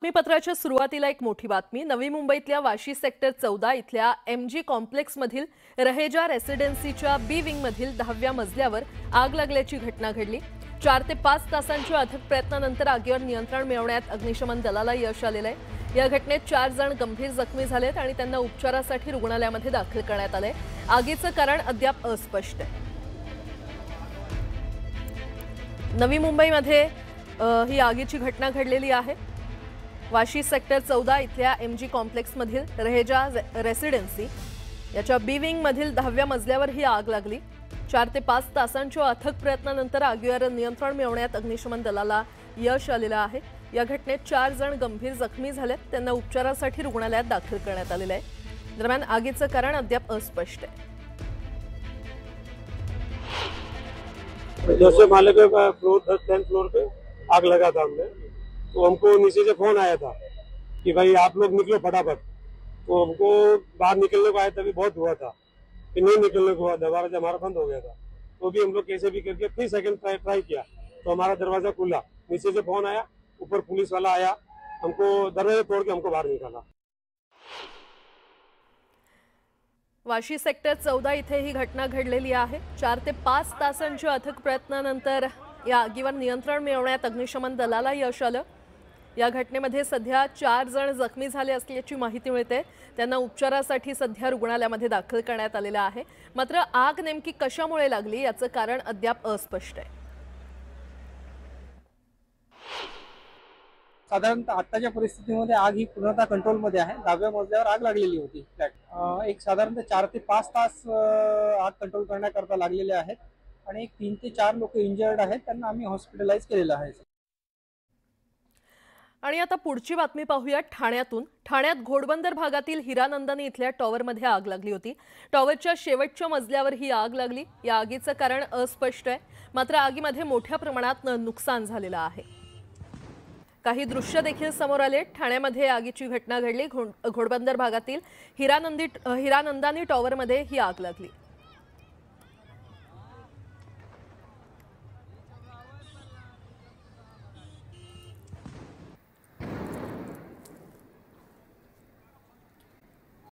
बातमीपत्राच्या सुरुवातीला एक मोठी बातमी। नवी मुंबईतल्या वाशी सेक्टर 14 इथल्या MG कॉम्प्लेक्स मधील रहेजा रेसिडेन्सीच्या बी विंग मधील 10व्या मजल्यावर आग लागल्याची घटना घडली। 4 ते 5 तासांच्या अथक प्रयत्नानंतर आगीवर नियंत्रण मिळवण्यात अग्निशमन दलाला यश आलेलं आहे। या घटनेत 4 जण गंभीर जखमी झालेत आणि त्यांना उपचारासाठी रुग्णालयामध्ये दाखल करण्यात आले। आगीचं कारण अद्याप अस्पष्ट आहे। नवी मुंबईमध्ये ही आगीची घटना घडलेली आहे। वाशी सेक्टर 14 इथल्या MG कॉम्प्लेक्स मधील रहेजा रेसिडेन्सी याच्या बी विंग मधील 10व्या मजल्यावर ही आग लागली। 4 ते 5 तासांच्या अथक प्रयत्नानंतर आगीवर नियंत्रण मिळवण्यात अग्निशमन दलाला यश आलेलं आहे। या घटनेत 4 जण गंभीर जखमी झालेत, त्यांना उपचारासाठी रुग्णालयात दाखल करण्यात आलेलं आहे। दरम्यान आगीचं कारण अद्याप अस्पष्ट आहे। जैसे माले के फ्लोर 10th फ्लोर पे आग लगा था हमने, तो हमको नीचे से फोन आया था कि भाई आप लोग निकलो फटाफट। तो हमको बाहर निकलने को आया तभी बहुत हुआ था कि नहीं निकलने को हुआ, दरवाजा हमारा बंद हो गया था। तो भी हम लोग कैसे भी करके 3 सेकंड ट्राई किया तो हमारा दरवाजा खुला। नीचे से फोन आया, ऊपर पुलिस वाला आया, हमको दरवाजा तोड़ के हमको बाहर निकाला। वाशी सेक्टर 14 इथे ही घटना घडलेली आहे। 4 ते 5 तासांच्या अथक प्रयत्नानंतर या आगीवर नियंत्रण मिळवण्यात अग्निशमन दलाला यश आलं। या घटनेमध्ये सध्या 4 जण जखमी झाले असल्याची माहिती मिळते, त्यांना उपचारासाठी सध्या रुग्णालयामध्ये दाखल करण्यात आलेलं आहे। मात्र आग नेमकी कशामुळे लागली याचं कारण अद्याप अस्पष्ट आहे। साधारणतः आत्ताच्या परिस्थितीमध्ये आग ही पूर्णतः कंट्रोलमध्ये आहे। 10व्या मजल्यावर आग लागलेली होती फ्लॅट। एक साधारणतः 4 ते 5 तास आग कंट्रोल करण्याकरता लागलेले आहेत आणि 3 ते 4 लोक इंजर्ड आहेत, त्यांना आम्ही हॉस्पिटलाइज केलेलं आहे। आणि आता पुढची बातमी पाहूया ठाण्यातून। ठाण्यात घोडबंदर भागातील हिरानंदानी इथल्या टॉवरमध्ये आग लागली होती। टॉवरच्या शेवटच्या मजल्यावर ही आग लागली। या आगीचं कारण अस्पष्ट आहे, मात्र आगीमध्ये मोठ्या प्रमाणात नुकसान झालेलं आहे। काही दृश्य देखील समोर आले। ठाण्यामध्ये आगीची घटना घडली। घोडबंदर भागातील हिरानंदानी टॉवरमध्ये ही आग लागली।